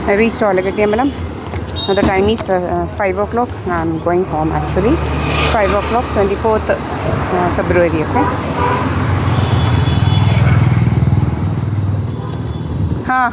I reached Olagatyambalam. The time is 5 o'clock. I'm going home actually. 5 o'clock, 24th February. Okay. हाँ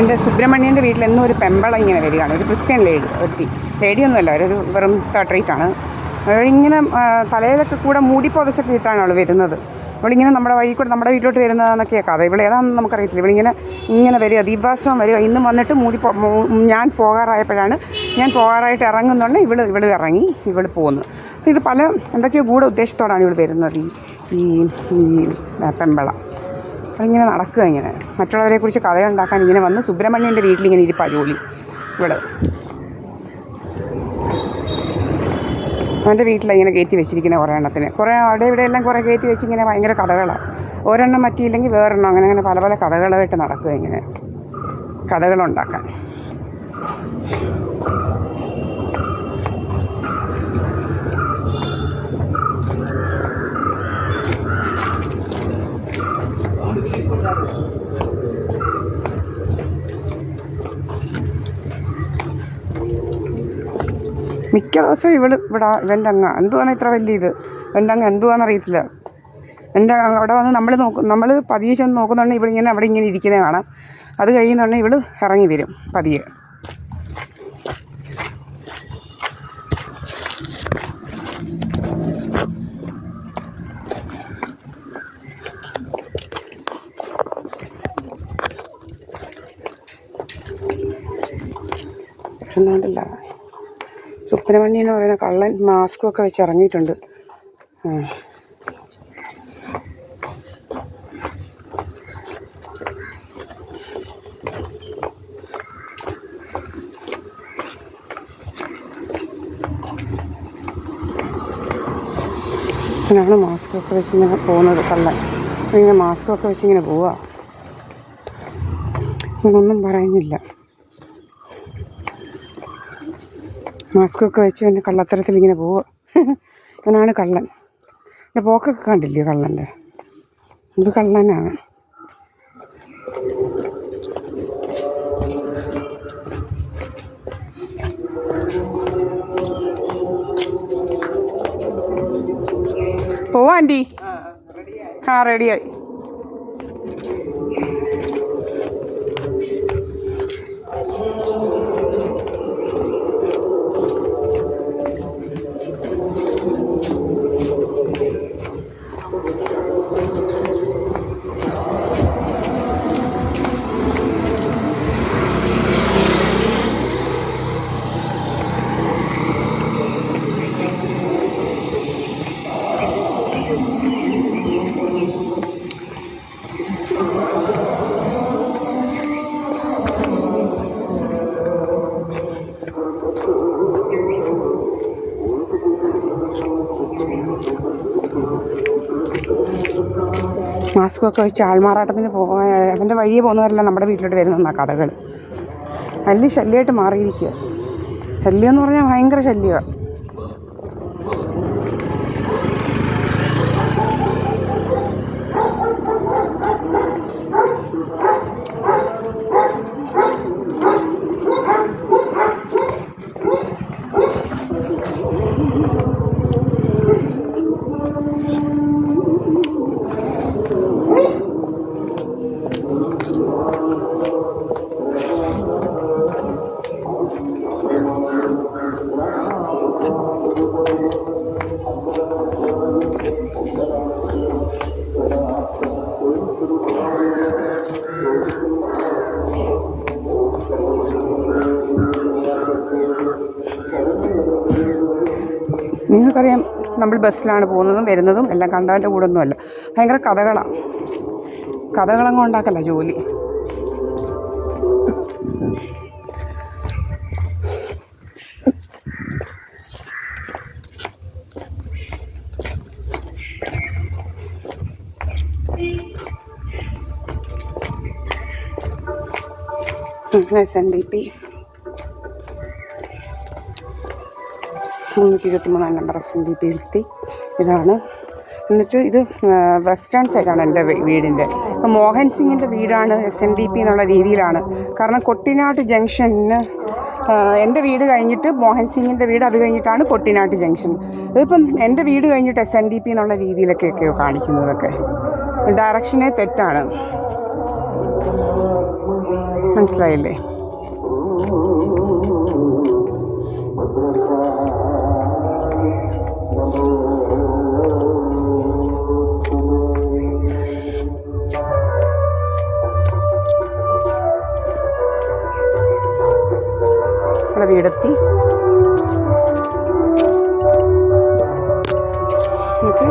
എൻ്റെ സുബ്രഹ്മണ്യൻ്റെ വീട്ടിൽ എന്നും ഒരു പെമ്പള ഇങ്ങനെ വരികയാണ്. ഒരു ക്രിസ്ത്യൻ ലേഡിയൊന്നുമല്ല, ഒരു വെറും തേർഡ് റേറ്റ് ആണ്. അവളിങ്ങനെ തലയിലൊക്കെ കൂടെ മൂടി പുതച്ചൊക്കെ ഇട്ടാണ് അവൾ വരുന്നത്. അവളിങ്ങനെ നമ്മുടെ വഴി കൂടെ നമ്മുടെ വീട്ടിലോട്ട് വരുന്നതെന്നൊക്കെയാണ് കഥ. ഇവളേതാണെന്ന് നമുക്കറിയത്തില്ല. ഇവളിങ്ങനെ വരിക, ദീപാശ്രമം വരിക. ഇന്ന് വന്നിട്ട് ഞാൻ പോകാറായിട്ട് ഇറങ്ങുന്നുണ്ട്. ഇവൾ ഇറങ്ങി പോന്നു. ഇത് പല എന്തൊക്കെയോ ഗൂഢ ഉദ്ദേശത്തോടാണ് ഇവൾ വരുന്നത്, ഈ പെമ്പള. അവളിങ്ങനെ നടക്കുക, ഇങ്ങനെ മറ്റുള്ളവരെക്കുറിച്ച് കഥയുണ്ടാക്കാൻ ഇങ്ങനെ വന്ന് സുബ്രഹ്മണ്യൻ്റെ വീട്ടിലിങ്ങനെ ഇരിപ്പാണ് ജോലി. അവൻ്റെ വീട്ടിലാണ് ഇങ്ങനെ കയറ്റി വെച്ചിരിക്കുന്നത് കുറേ എണ്ണത്തിന്. കുറേ അവിടെ ഇവിടെയെല്ലാം കുറേ കയറ്റി വെച്ച് ഇങ്ങനെ ഭയങ്കര കഥകളാണ്. ഒരെണ്ണം പറ്റിയില്ലെങ്കിൽ വേറെണ്ണം, അങ്ങനെ പല കഥകളായിട്ട് നടക്കുക, ഇങ്ങനെ കഥകളുണ്ടാക്കാൻ. മിക്ക ദിവസവും ഇവൻ്റെ അങ്ങ് എന്തുവാണ് ഇത്ര വലിയ ഇത്, ഇവൻ്റെ അങ്ങ് എന്തുവാണെന്ന് അറിയത്തില്ല. അവിടെ വന്ന് നമ്മൾ പതിയെ ചെന്ന് നോക്കുന്നുണ്ടെങ്കിൽ ഇവളിങ്ങനെ അവിടെ ഇങ്ങനെ ഇരിക്കുന്നത് കാണാം. അത് കഴിയുന്നുണ്ടെങ്കിൽ ഇവൾ ഇറങ്ങി വരും പതിയെ. എന്നാണ്ടല്ല സുബ്രഹ്മണ്യൻ എന്ന് പറയുന്ന കള്ളൻ മാസ്കൊക്കെ വെച്ച് ഇറങ്ങിയിട്ടുണ്ട്. അങ്ങനെയാണ് മാസ്കൊക്കെ വെച്ച് ഇങ്ങനെ പോകുന്നത് കള്ളൻ. ഇങ്ങനെ മാസ്കൊക്കെ വെച്ച് ഇങ്ങനെ പോവുക, ഒന്നും പറയുന്നില്ല. മാസ്കൊക്കെ വെച്ച് പിന്നെ കള്ളത്തരത്തിൽ ഇങ്ങനെ പോവുക. ഇവനാണ് കള്ളൻ. എൻ്റെ പോക്കൊക്കെ കണ്ടില്ലേ കള്ളൻ്റെ? ഇത് കള്ളനാണ്. പോവാ ആൻറ്റി? റെഡിയായി. മാസ്കൊക്കെ വെച്ച് ആൾമാറാട്ടത്തിന് അവൻ്റെ വഴിയെ പോകുന്നവരെല്ലാം നമ്മുടെ വീട്ടിലോട്ട് വരുന്ന കഥകൾ. വലിയ ശല്യമായിട്ട് മാറിയിരിക്കുക. ശല്യം എന്ന് പറഞ്ഞാൽ ഭയങ്കര ശല്യമാണ്. നിങ്ങൾക്കറിയാം, നമ്മൾ ബസ്സിലാണ് പോകുന്നതും വരുന്നതും എല്ലാം കണ്ടവൻ്റെ കൂടെ ഒന്നുമല്ല. ഭയങ്കര കഥകളങ്ങ് ഉണ്ടാക്കല്ല ജോലി. SNDP 323 നമ്പർ SNDP എത്തി. ഇതാണ്. എന്നിട്ട് ഇത് വെസ്റ്റേൺ സൈഡാണ് എൻ്റെ വീടിൻ്റെ. ഇപ്പം മോഹൻ സിംഗിൻ്റെ വീടാണ് SNDP എന്നുള്ള രീതിയിലാണ്. കാരണം കൊട്ടിനാട്ട് ജംഗ്ഷന് എൻ്റെ വീട് കഴിഞ്ഞിട്ട് മോഹൻ സിംഗിൻ്റെ വീട്, അത് കഴിഞ്ഞിട്ടാണ് കൊട്ടിനാട്ട് ജംഗ്ഷൻ. ഇതിപ്പം എൻ്റെ വീട് കഴിഞ്ഞിട്ട് SNDP എന്നുള്ള രീതിയിലൊക്കെയൊക്കെയോ കാണിക്കുന്നതൊക്കെ. ഡയറക്ഷനെ തെറ്റാണ്. മനസ്സിലായില്ലേ? വീടെത്തി. ഓക്കെ,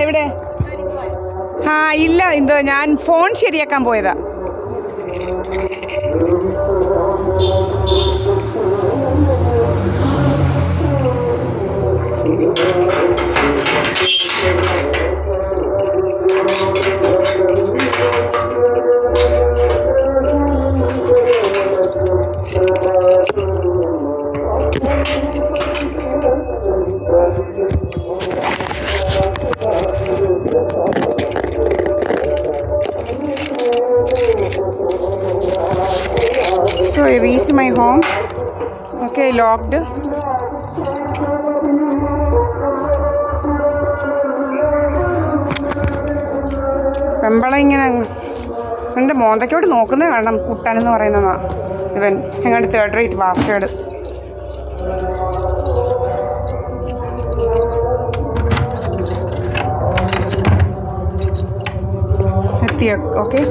എവിടെ? ഇല്ല, ഞാൻ ഫോൺ ശരിയാക്കാൻ പോയതാ. So I reached my home. Okay, locked. പെമ്പള ഇങ്ങനെ എൻ്റെ മോന്തയ്ക്കോട്ട് നോക്കുന്നത് കാണണം. കുട്ടനെന്ന് പറയുന്നതാ ഇവൻ. എങ്ങാണ്ട് 3rd rate ബാസ്റ്റേഡ്. എത്തിയോ? ഓക്കെ,